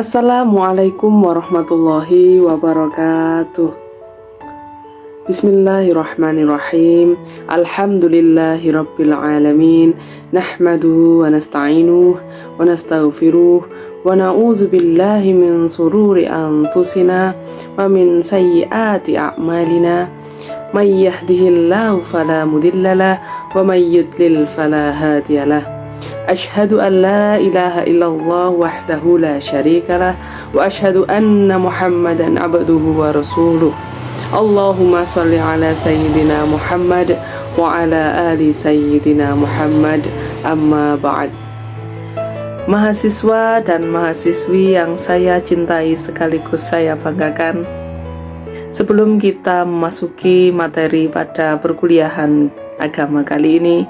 Assalamualaikum warahmatullahi wabarakatuh. Bismillahirrahmanirrahim. Alhamdulillahi rabbil alamin. Nahmaduhu wa nasta'inuhu wa nastaghfiruh wa na'udzu billahi min sururi anfusina wa min sayyiati a'malina. May yahdihillahu fala mudhillalah wa may yudlil fala hadiyalah. Ashhadu an la ilaha illallah wahdahu la syarikalah wa ashhadu anna Muhammadan abduhu wa rasuluh. Allahumma sholli ala sayyidina Muhammad wa ala ali sayyidina Muhammad, amma ba'd. Mahasiswa dan mahasiswi yang saya cintai sekaligus saya banggakan, sebelum kita memasuki materi pada perkuliahan agama kali ini,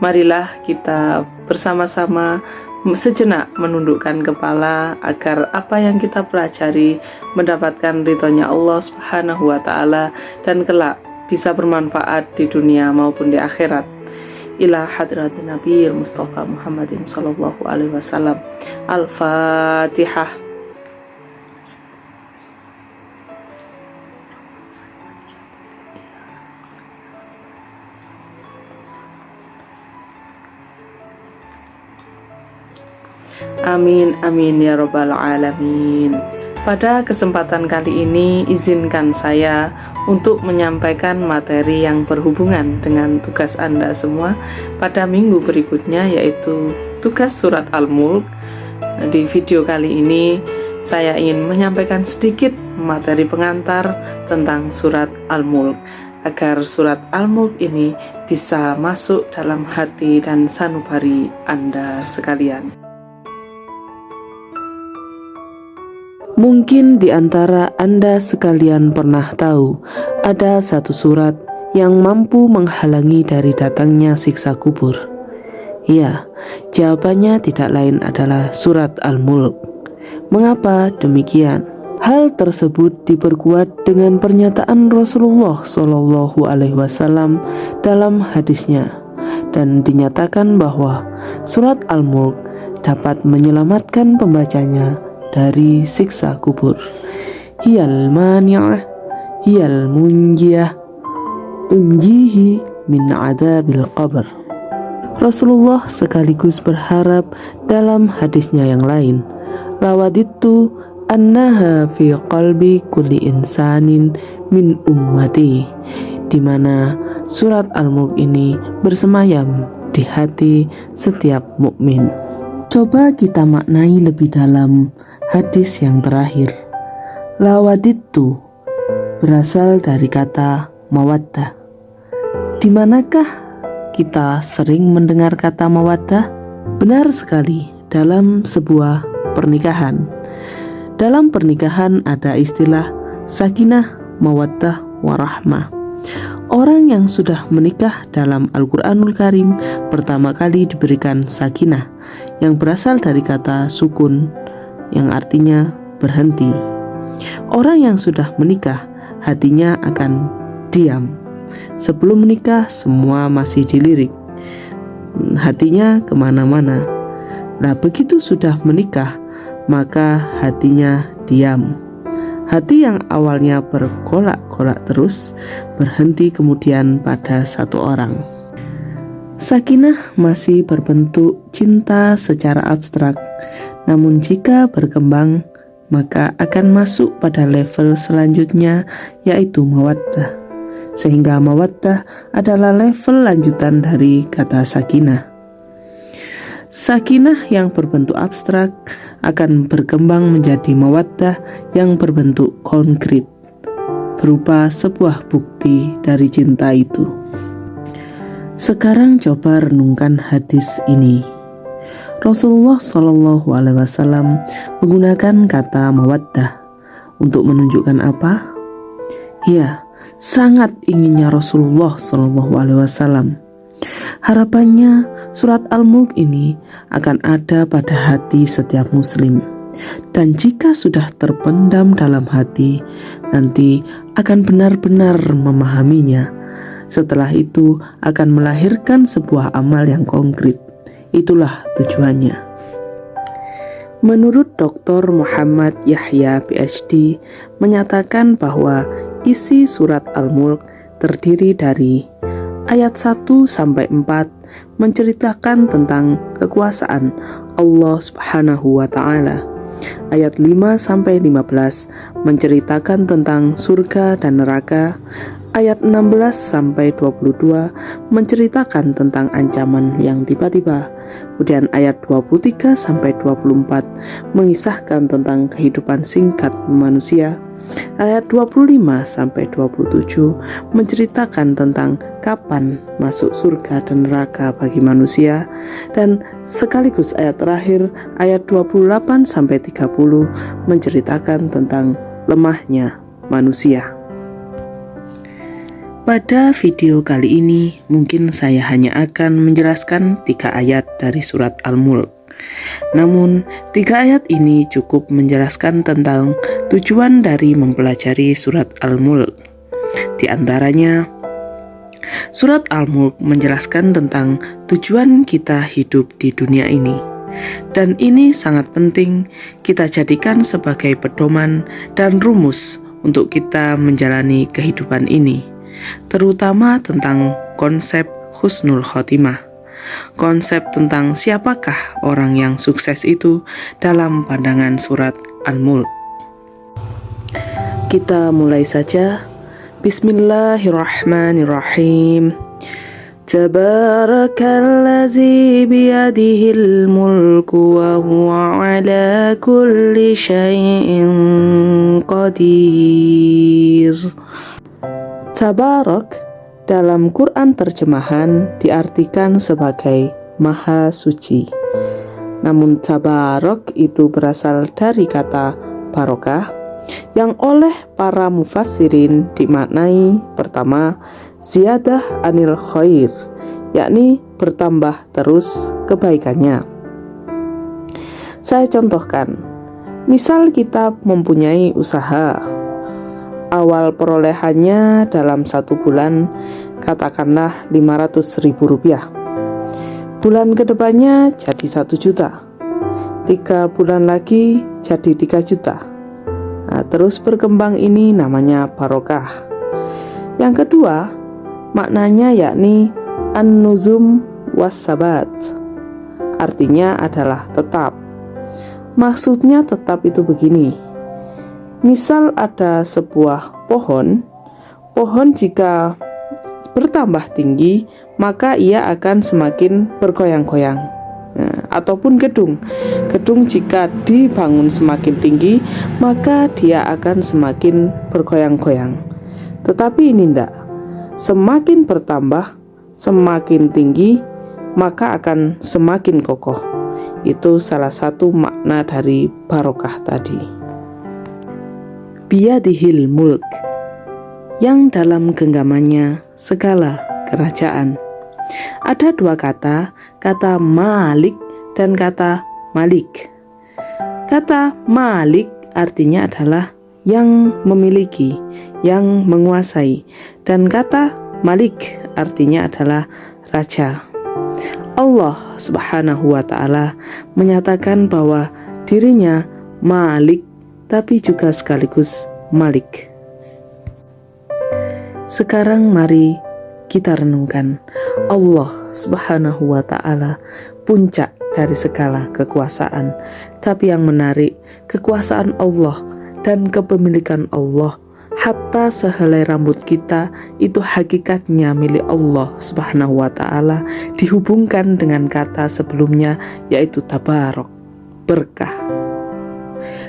marilah kita bersama-sama sejenak menundukkan kepala agar apa yang kita pelajari mendapatkan ridhonya Allah Subhanahu wa ta'ala dan kelak bisa bermanfaat di dunia maupun di akhirat. Ila hadratin Nabiyil Mustafa Muhammadin sallallahu alaihi wasallam. Al-Fatihah. Amin, amin ya rabbal alamin. Pada kesempatan kali ini, izinkan saya untuk menyampaikan materi yang berhubungan dengan tugas Anda semua pada minggu berikutnya, yaitu tugas surat Al-Mulk. Di video kali ini, saya ingin menyampaikan sedikit materi pengantar tentang surat Al-Mulk, agar surat Al-Mulk ini bisa masuk dalam hati dan sanubari Anda sekalian. Mungkin di antara Anda sekalian pernah tahu ada satu surat yang mampu menghalangi dari datangnya siksa kubur. Ya, jawabannya tidak lain adalah surat Al-Mulk. Mengapa demikian? Hal tersebut diperkuat dengan pernyataan Rasulullah Shallallahu Alaihi Wasallam dalam hadisnya, dan dinyatakan bahwa surat Al-Mulk dapat menyelamatkan pembacanya dari siksa kubur. Hiyal mani'ah, hiyal munjiyah, tunjihi min adabil qabr. Rasulullah sekaligus berharap dalam hadisnya yang lain, lawadittu annaha fi qalbi kulli insanin min ummati, di mana surat Al-Mulk ini bersemayam di hati setiap mukmin. Coba kita maknai lebih dalam hadis yang terakhir. Lawadittu berasal dari kata mawaddah. Di manakah kita sering mendengar kata mawaddah? Benar sekali, dalam sebuah pernikahan. Dalam pernikahan ada istilah sakinah, mawaddah, warahmah. Orang yang sudah menikah dalam Al-Quranul Karim pertama kali diberikan sakinah, yang berasal dari kata sukun, yang artinya berhenti. Orang yang sudah menikah, hatinya akan diam. Sebelum menikah, semua masih dilirik, hatinya kemana-mana. Nah, begitu sudah menikah, maka hatinya diam. Hati yang awalnya bergolak-golak terus, berhenti kemudian pada satu orang. Sakinah masih berbentuk cinta secara abstrak, namun jika berkembang, maka akan masuk pada level selanjutnya, yaitu mawaddah. Sehingga mawaddah adalah level lanjutan dari kata sakinah. Sakinah yang berbentuk abstrak akan berkembang menjadi mawaddah yang berbentuk konkret, berupa sebuah bukti dari cinta itu. Sekarang coba renungkan hadis ini. Rasulullah Shallallahu Alaihi Wasallam menggunakan kata mawaddah untuk menunjukkan apa? Ya, sangat inginnya Rasulullah Shallallahu Alaihi Wasallam. Harapannya surat Al-Mulk ini akan ada pada hati setiap muslim. Dan jika sudah terpendam dalam hati, nanti akan benar-benar memahaminya. Setelah itu akan melahirkan sebuah amal yang konkret. Itulah tujuannya. Menurut Dr. Muhammad Yahya PhD menyatakan bahwa isi surat Al-Mulk terdiri dari ayat 1 sampai 4 menceritakan tentang kekuasaan Allah Subhanahu wa taala. Ayat 5 sampai 15 menceritakan tentang surga dan neraka. Ayat 16 sampai 22 menceritakan tentang ancaman yang tiba-tiba. Kemudian ayat 23 sampai 24 mengisahkan tentang kehidupan singkat manusia. Ayat 25 sampai 27 menceritakan tentang kapan masuk surga dan neraka bagi manusia, dan sekaligus ayat terakhir ayat 28 sampai 30 menceritakan tentang lemahnya manusia. Pada video kali ini mungkin saya hanya akan menjelaskan 3 ayat dari surat Al-Mulk. Namun, 3 ayat ini cukup menjelaskan tentang tujuan dari mempelajari surat Al-Mulk. Di antaranya, surat Al-Mulk menjelaskan tentang tujuan kita hidup di dunia ini. Dan ini sangat penting kita jadikan sebagai pedoman dan rumus untuk kita menjalani kehidupan ini, terutama tentang konsep husnul khotimah. Konsep tentang siapakah orang yang sukses itu dalam pandangan surat Al-Mulk. Kita mulai saja. Bismillahirrahmanirrahim. Tabarakallazi biyadihil mulku wa huwa ala kulli syai'in qadir. Tabarak dalam Quran terjemahan diartikan sebagai Maha Suci. Namun tabarak itu berasal dari kata barokah yang oleh para mufassirin dimaknai pertama, ziyadah anil khair, yakni bertambah terus kebaikannya. Saya contohkan, misal kita mempunyai usaha. Awal perolehannya dalam 1 bulan katakanlah Rp500.000. Bulan kedepannya jadi 1 juta. 3 bulan lagi jadi 3 juta. Nah, terus berkembang, ini namanya barokah. Yang kedua, maknanya yakni an-nuzum was-sabat. Artinya adalah tetap. Maksudnya tetap itu begini. Misal ada sebuah pohon jika bertambah tinggi, maka ia akan semakin bergoyang-goyang. Nah, ataupun gedung jika dibangun semakin tinggi, maka dia akan semakin bergoyang-goyang. Tetapi ini tidak. Semakin bertambah, semakin tinggi, maka akan semakin kokoh. Itu salah satu makna dari barokah tadi. Biyadihil mulk, yang dalam genggamannya segala kerajaan. Ada 2 kata malik dan kata malik. Kata malik artinya adalah yang memiliki, yang menguasai, dan kata malik artinya adalah raja. Allah Subhanahu wa ta'ala menyatakan bahwa dirinya malik, tapi juga sekaligus malik. Sekarang mari kita renungkan, Allah Subhanahu wa ta'ala puncak dari segala kekuasaan. Tapi yang menarik, kekuasaan Allah dan kepemilikan Allah, hatta sehelai rambut kita itu hakikatnya milik Allah Subhanahu wa ta'ala, dihubungkan dengan kata sebelumnya yaitu tabarok, berkah.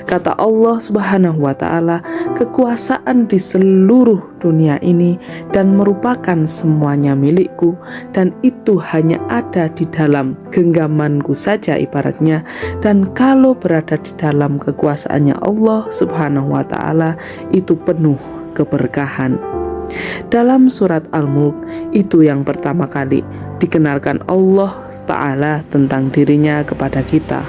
Kata Allah Subhanahu wa ta'ala, kekuasaan di seluruh dunia ini dan merupakan semuanya milikku, dan itu hanya ada di dalam genggamanku saja ibaratnya. Dan kalau berada di dalam kekuasaannya Allah Subhanahu wa ta'ala, itu penuh keberkahan. Dalam surat Al-Mulk itu yang pertama kali dikenalkan Allah Ta'ala tentang dirinya kepada kita.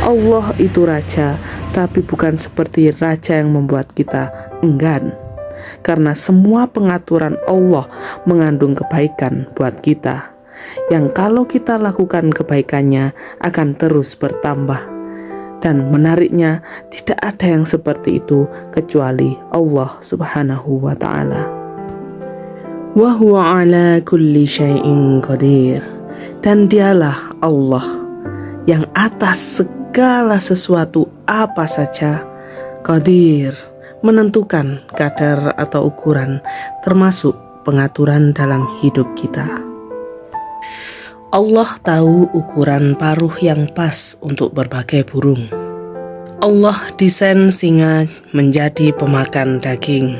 Allah itu raja, tapi bukan seperti raja yang membuat kita enggan. Karena semua pengaturan Allah mengandung kebaikan buat kita, yang kalau kita lakukan kebaikannya akan terus bertambah. dan menariknya tidak ada yang seperti itu kecuali Allah Subhanahu wa ta'ala. Wa huwa ala kulli syai'in qadir. Dan dialah Allah yang atas segala sesuatu apa saja qadir, menentukan kadar atau ukuran, termasuk pengaturan dalam hidup kita. Allah tahu ukuran paruh yang pas untuk berbagai burung. Allah desain singa menjadi pemakan daging.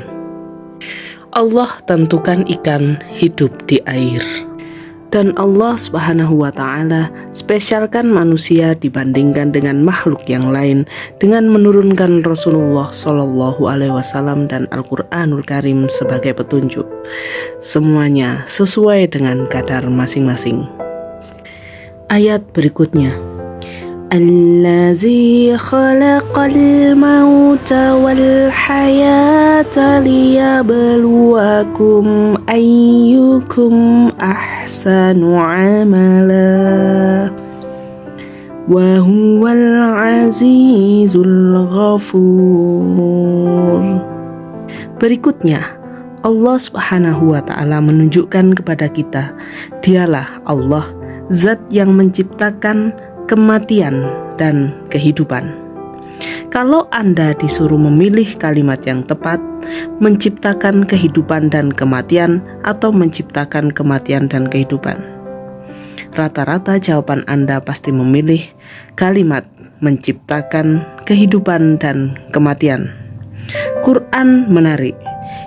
Allah tentukan ikan hidup di air. Dan Allah Subhanahu wa ta'ala spesialkan manusia dibandingkan dengan makhluk yang lain dengan menurunkan Rasulullah Shallallahu Alaihi Wasallam dan Al-Quranul Karim sebagai petunjuk. Semuanya sesuai dengan kadar masing-masing. Ayat berikutnya, Allazi khalaqal mauta wal hayata liyabluwakum ayyukum ahsanu amala wa huwal azizul ghafur. Berikutnya, Allah Subhanahu wa ta'ala menunjukkan kepada kita, dialah Allah, zat yang menciptakan kematian dan kehidupan. Kalau Anda disuruh memilih kalimat yang tepat, menciptakan kehidupan dan kematian atau menciptakan kematian dan kehidupan, rata-rata jawaban Anda pasti memilih kalimat menciptakan kehidupan dan kematian. Quran menarik.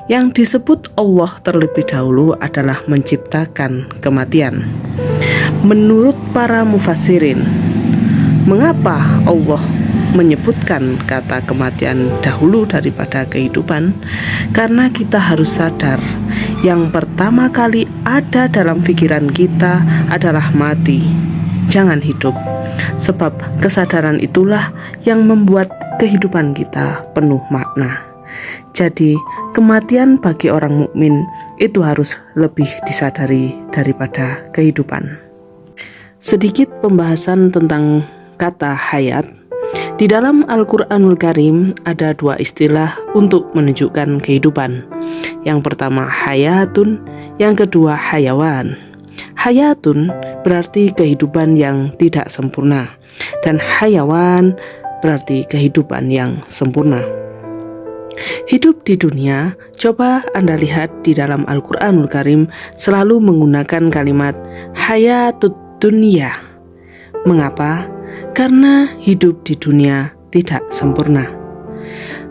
Yang disebut Allah terlebih dahulu adalah menciptakan kematian. Menurut para mufassirin, mengapa Allah menyebutkan kata kematian dahulu daripada kehidupan? Karena kita harus sadar, yang pertama kali ada dalam pikiran kita adalah mati, jangan hidup. Sebab kesadaran itulah yang membuat kehidupan kita penuh makna. Jadi, kematian bagi orang mukmin itu harus lebih disadari daripada kehidupan. Sedikit pembahasan tentang kata hayat. Di dalam Al-Quranul Karim ada dua istilah untuk menunjukkan kehidupan. Yang pertama hayatun, yang kedua hayawan. Hayatun berarti kehidupan yang tidak sempurna, dan hayawan berarti kehidupan yang sempurna. Hidup di dunia, coba Anda lihat di dalam Al-Quranul Karim selalu menggunakan kalimat hayatut dunia. Mengapa? Karena hidup di dunia tidak sempurna.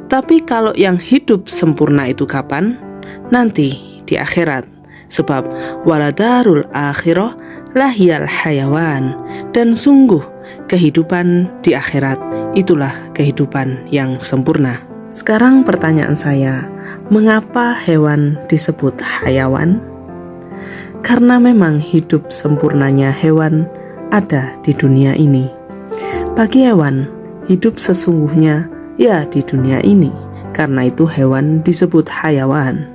Tapi kalau yang hidup sempurna itu kapan? Nanti di akhirat. Sebab waladarul akhirah lahiyal hayawan. Dan sungguh kehidupan di akhirat itulah kehidupan yang sempurna. Sekarang pertanyaan saya, mengapa hewan disebut hayawan? Karena memang hidup sempurnanya hewan ada di dunia ini. Bagi hewan, hidup sesungguhnya ya di dunia ini. Karena itu hewan disebut hayawan.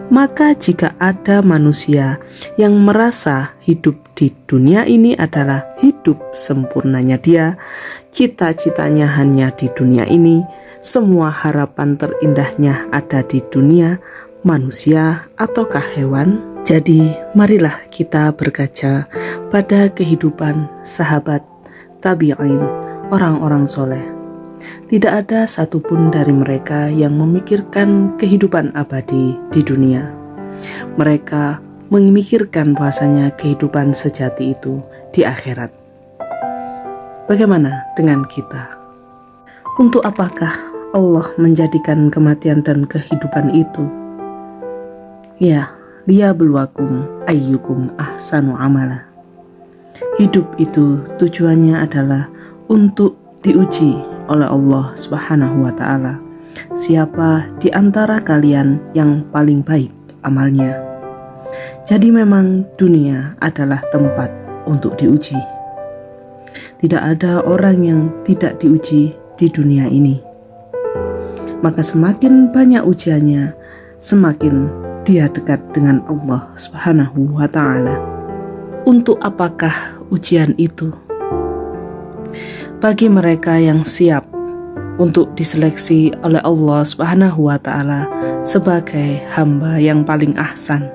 Maka jika ada manusia yang merasa hidup di dunia ini adalah hidup sempurnanya dia, cita-citanya hanya di dunia ini, semua harapan terindahnya ada di dunia, manusia ataukah hewan? Jadi marilah kita berkaca pada kehidupan sahabat tabi'in, orang-orang soleh. Tidak ada satupun dari mereka yang memikirkan kehidupan abadi di dunia. Mereka memikirkan bahwasanya kehidupan sejati itu di akhirat. Bagaimana dengan kita? Untuk apakah Allah menjadikan kematian dan kehidupan itu? Ya, liyabluwakum ayyukum ahsanu amala. Hidup itu tujuannya adalah untuk diuji oleh Allah Subhanahu wa ta'ala. Siapa di antara kalian yang paling baik amalnya? Jadi memang dunia adalah tempat untuk diuji. Tidak ada orang yang tidak diuji di dunia ini. Maka semakin banyak ujiannya, semakin dia dekat dengan Allah Subhanahu wa ta'ala. Untuk apakah ujian itu? bagi mereka yang siap untuk diseleksi oleh Allah Subhanahu wa Ta'ala sebagai hamba yang paling ahsan.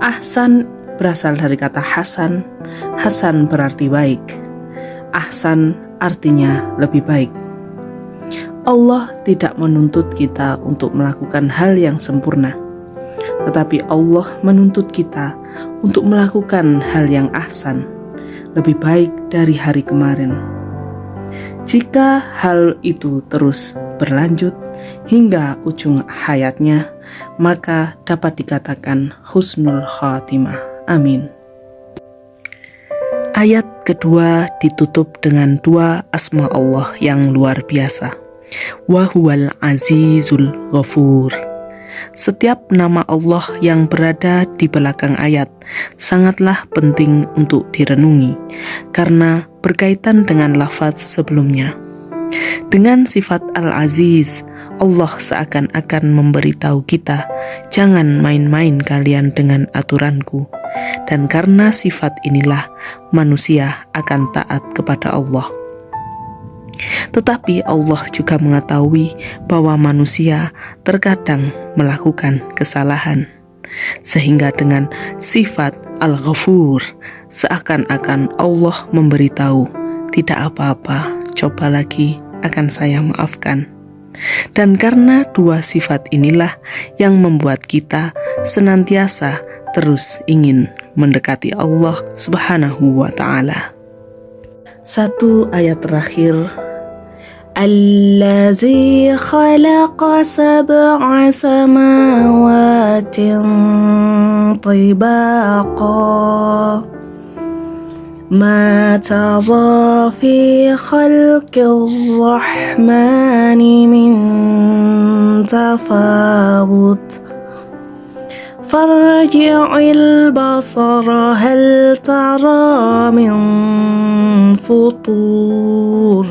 Ahsan berasal dari kata hasan. Hasan berarti baik. Ahsan artinya lebih baik. Allah tidak menuntut kita untuk melakukan hal yang sempurna, tetapi Allah menuntut kita untuk melakukan hal yang ahsan, lebih baik dari hari kemarin. Jika hal itu terus berlanjut hingga ujung hayatnya, maka dapat dikatakan husnul khatimah. Amin. Ayat kedua ditutup dengan dua asma Allah yang luar biasa. Wa huwal azizul ghafur. Setiap nama Allah yang berada di belakang ayat sangatlah penting untuk direnungi karena berkaitan dengan lafaz sebelumnya. Dengan sifat Al-Aziz, Allah seakan-akan memberitahu kita, jangan main-main kalian dengan aturanku. Dan karena sifat inilah manusia akan taat kepada Allah. Tetapi Allah juga mengetahui bahwa manusia terkadang melakukan kesalahan. Sehingga dengan sifat Al-Ghafur, seakan-akan Allah memberitahu, tidak apa-apa, coba lagi akan saya maafkan. Dan karena dua sifat inilah yang membuat kita senantiasa terus ingin mendekati Allah Subhanahu wa Ta'ala. Satu ayat terakhir. Allazi khalaqa sab'a samawatin tibaqa ma tara fi khalqir rahmani min tafawut farji'il basara hal tara min futur.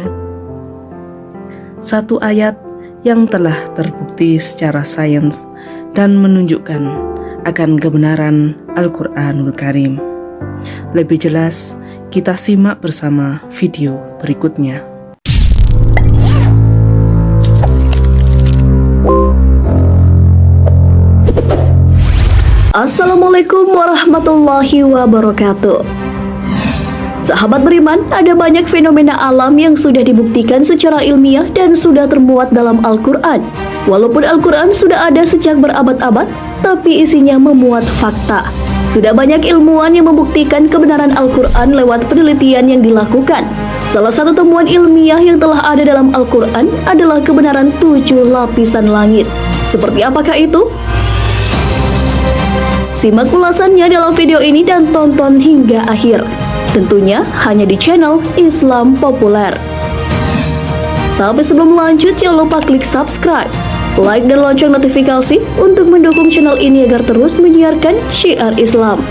Satu ayat yang telah terbukti secara sains dan menunjukkan akan kebenaran Al-Quranul Karim. Lebih jelas, kita simak bersama video berikutnya. Assalamualaikum warahmatullahi wabarakatuh. Sahabat beriman, ada banyak fenomena alam yang sudah dibuktikan secara ilmiah dan sudah termuat dalam Al-Quran. Walaupun Al-Quran sudah ada sejak berabad-abad, tapi isinya memuat fakta. Sudah banyak ilmuwan yang membuktikan kebenaran Al-Quran lewat penelitian yang dilakukan. Salah satu temuan ilmiah yang telah ada dalam Al-Quran adalah kebenaran 7 lapisan langit. Seperti apakah itu? Simak ulasannya dalam video ini dan tonton hingga akhir. Tentunya hanya di channel Islam Populer. Tapi sebelum lanjut, jangan lupa klik subscribe, like dan lonceng notifikasi untuk mendukung channel ini agar terus menyiarkan syiar Islam.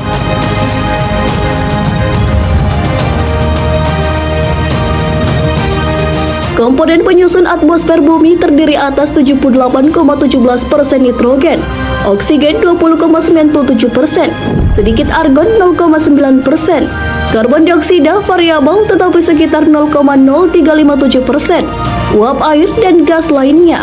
Komponen penyusun atmosfer bumi terdiri atas 78,17% nitrogen, oksigen 20,97%, sedikit argon 0,9%, karbon dioksida variabel tetapi sekitar 0,0357%, uap air dan gas lainnya.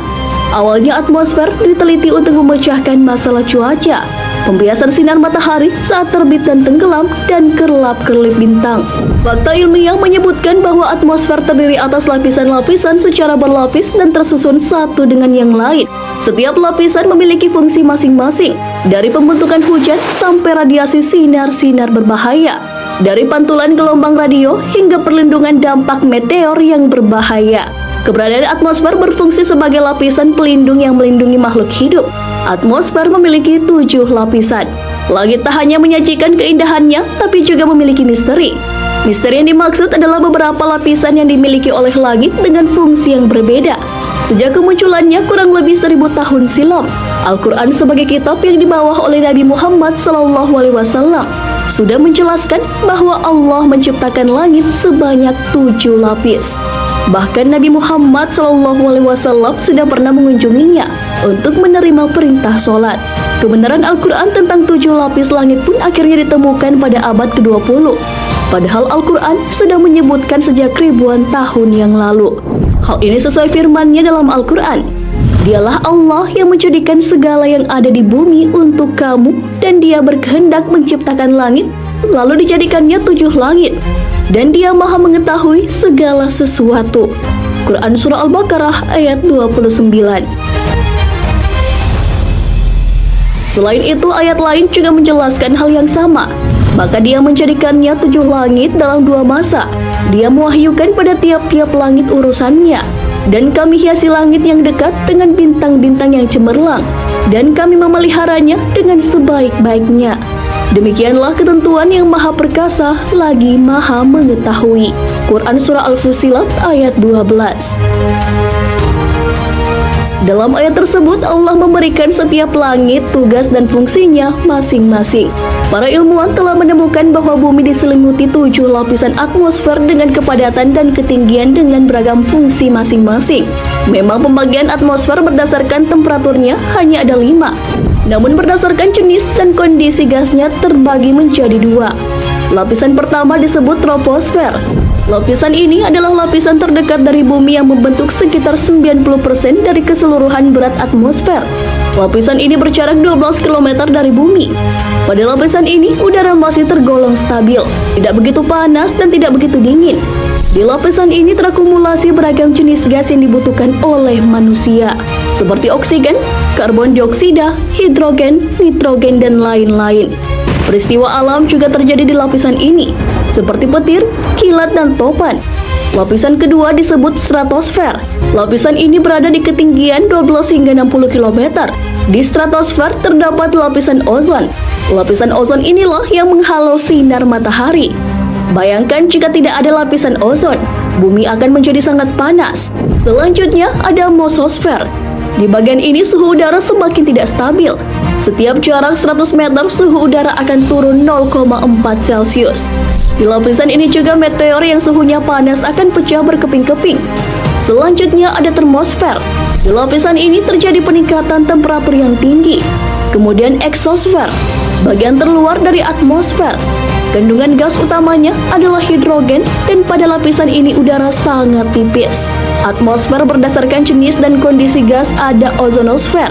Awalnya atmosfer diteliti untuk memecahkan masalah cuaca, pembiasan sinar matahari saat terbit dan tenggelam, dan kerlap-kerlip bintang. Fakta ilmiah menyebutkan bahwa atmosfer terdiri atas lapisan-lapisan secara berlapis dan tersusun satu dengan yang lain. Setiap lapisan memiliki fungsi masing-masing, dari pembentukan hujan sampai radiasi sinar-sinar berbahaya, dari pantulan gelombang radio hingga perlindungan dampak meteor yang berbahaya. Keberadaan atmosfer berfungsi sebagai lapisan pelindung yang melindungi makhluk hidup. Atmosfer memiliki 7 lapisan. Langit tak hanya menyajikan keindahannya, tapi juga memiliki misteri. Misteri yang dimaksud adalah beberapa lapisan yang dimiliki oleh langit dengan fungsi yang berbeda. Sejak kemunculannya kurang lebih 1000 tahun silam, Al-Quran sebagai kitab yang dibawa oleh Nabi Muhammad SAW sudah menjelaskan bahwa Allah menciptakan langit sebanyak 7 lapis. Bahkan Nabi Muhammad SAW sudah pernah mengunjunginya untuk menerima perintah sholat. Kebenaran Al-Quran tentang 7 lapis langit pun akhirnya ditemukan pada abad ke-20. Padahal Al-Quran sudah menyebutkan sejak ribuan tahun yang lalu. Hal ini sesuai firman-Nya dalam Al-Quran. Dialah Allah yang menjadikan segala yang ada di bumi untuk kamu, dan Dia berkehendak menciptakan langit, lalu dijadikannya 7 langit. Dan Dia maha mengetahui segala sesuatu. Quran Surah Al-Baqarah ayat 29. Selain itu, ayat lain juga menjelaskan hal yang sama. Maka Dia menjadikannya 7 langit dalam 2 masa. Dia mewahyukan pada tiap-tiap langit urusannya. Dan kami hiasi langit yang dekat dengan bintang-bintang yang cemerlang. Dan kami memeliharanya dengan sebaik-baiknya. Demikianlah ketentuan yang maha perkasa lagi maha mengetahui. Quran Surah Al-Fussilat ayat 12. Dalam ayat tersebut, Allah memberikan setiap langit tugas dan fungsinya masing-masing. Para ilmuwan telah menemukan bahwa bumi diselimuti 7 lapisan atmosfer dengan kepadatan dan ketinggian dengan beragam fungsi masing-masing. Memang pembagian atmosfer berdasarkan temperaturnya hanya ada 5. Namun berdasarkan jenis dan kondisi gasnya terbagi menjadi 2. Lapisan pertama disebut troposfer. Lapisan ini adalah lapisan terdekat dari bumi yang membentuk sekitar 90% dari keseluruhan berat atmosfer. Lapisan ini berjarak 12 km dari bumi. Pada lapisan ini, udara masih tergolong stabil, tidak begitu panas dan tidak begitu dingin. Di lapisan ini terakumulasi beragam jenis gas yang dibutuhkan oleh manusia, seperti oksigen, karbon dioksida, hidrogen, nitrogen, dan lain-lain. Peristiwa alam juga terjadi di lapisan ini, seperti petir, kilat, dan topan. Lapisan kedua disebut stratosfer. Lapisan ini berada di ketinggian 12 hingga 60 km. Di stratosfer terdapat lapisan ozon. Lapisan ozon inilah yang menghalau sinar matahari. Bayangkan jika tidak ada lapisan ozon, bumi akan menjadi sangat panas. Selanjutnya ada mesosfer. Di bagian ini suhu udara semakin tidak stabil. Setiap jarak 100 meter suhu udara akan turun 0,4 Celcius. Di lapisan ini juga meteor yang suhunya panas akan pecah berkeping-keping. Selanjutnya ada termosfer. Di lapisan ini terjadi peningkatan temperatur yang tinggi. Kemudian eksosfer, bagian terluar dari atmosfer. Kandungan gas utamanya adalah hidrogen dan pada lapisan ini udara sangat tipis. Atmosfer berdasarkan jenis dan kondisi gas ada ozonosfer,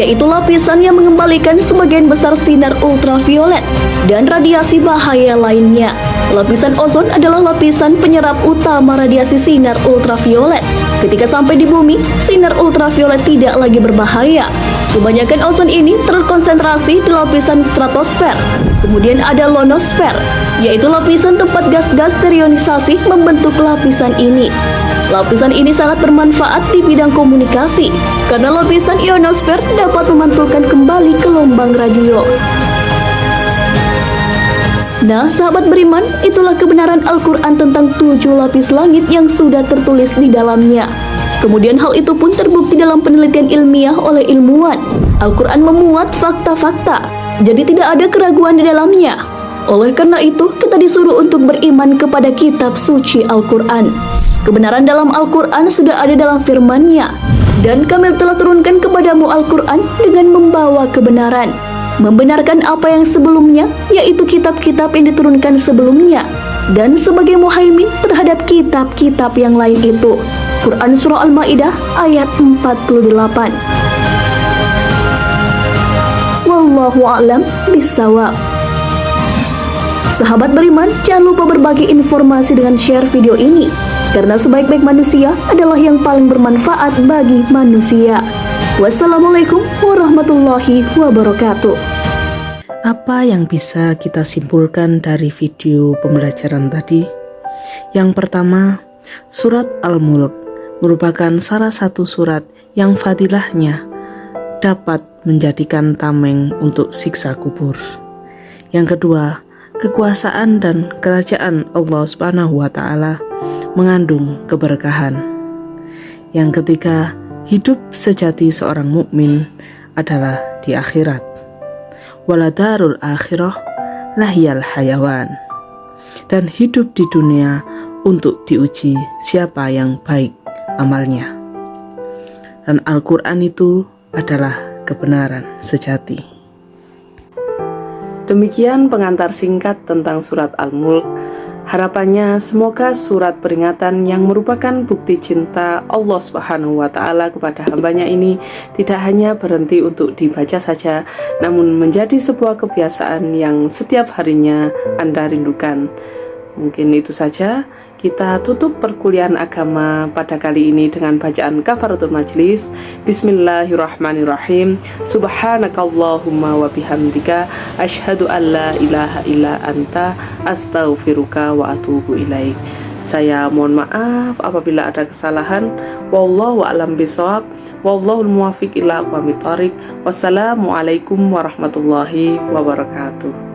yaitu lapisan yang mengembalikan sebagian besar sinar ultraviolet dan radiasi bahaya lainnya. Lapisan ozon adalah lapisan penyerap utama radiasi sinar ultraviolet. Ketika sampai di bumi, sinar ultraviolet tidak lagi berbahaya. Kebanyakan ozon ini terkonsentrasi di lapisan stratosfer. Kemudian ada ionosfer, yaitu lapisan tempat gas-gas terionisasi membentuk lapisan ini. Lapisan ini sangat bermanfaat di bidang komunikasi, karena lapisan ionosfer dapat memantulkan kembali gelombang radio. Nah, sahabat beriman, itulah kebenaran Al-Quran tentang 7 lapis langit yang sudah tertulis di dalamnya. Kemudian hal itu pun terbukti dalam penelitian ilmiah oleh ilmuwan. Al-Quran memuat fakta-fakta, jadi tidak ada keraguan di dalamnya. Oleh karena itu, kita disuruh untuk beriman kepada kitab suci Al-Quran. Kebenaran dalam Al-Quran sudah ada dalam firman-Nya, dan kami telah turunkan kepadamu Al-Quran dengan membawa kebenaran, membenarkan apa yang sebelumnya, yaitu kitab-kitab yang diturunkan sebelumnya, dan sebagai muhaimin terhadap kitab-kitab yang lain itu. Quran Surah Al-Ma'idah ayat 48. Wallahu a'lam bishawab. Sahabat beriman, jangan lupa berbagi informasi dengan share video ini, karena sebaik-baik manusia adalah yang paling bermanfaat bagi manusia. Wassalamualaikum warahmatullahi wabarakatuh. Apa yang bisa kita simpulkan dari video pembelajaran tadi? Yang pertama, surat Al-Mulk merupakan salah satu surat yang fadilahnya dapat menjadikan tameng untuk siksa kubur. Yang kedua, kekuasaan dan kerajaan Allah Subhanahu wa Ta'ala mengandung keberkahan. Yang ketiga, hidup sejati seorang mukmin adalah di akhirat. Waladarul akhirah lahiyal hayawan. Dan hidup di dunia untuk diuji siapa yang baik amalnya. Dan Al-Quran itu adalah kebenaran sejati. Demikian pengantar singkat tentang surat Al-Mulk. Harapannya semoga surat peringatan yang merupakan bukti cinta Allah Subhanahu wa Ta'ala kepada hambanya ini tidak hanya berhenti untuk dibaca saja, namun menjadi sebuah kebiasaan yang setiap harinya Anda rindukan. Mungkin itu saja. Kita tutup perkuliahan agama pada kali ini dengan bacaan kafaratul majlis. Bismillahirrahmanirrahim. Subhanakallahumma wa bihamdika asyhadu an la ilaha illa anta astaghfiruka wa atubu ilaik. Saya mohon maaf apabila ada kesalahan. Wallahu a'lam bishawab. Wallahul muwaffiq ila aqwamit thoriq. Wassalamualaikum warahmatullahi wabarakatuh.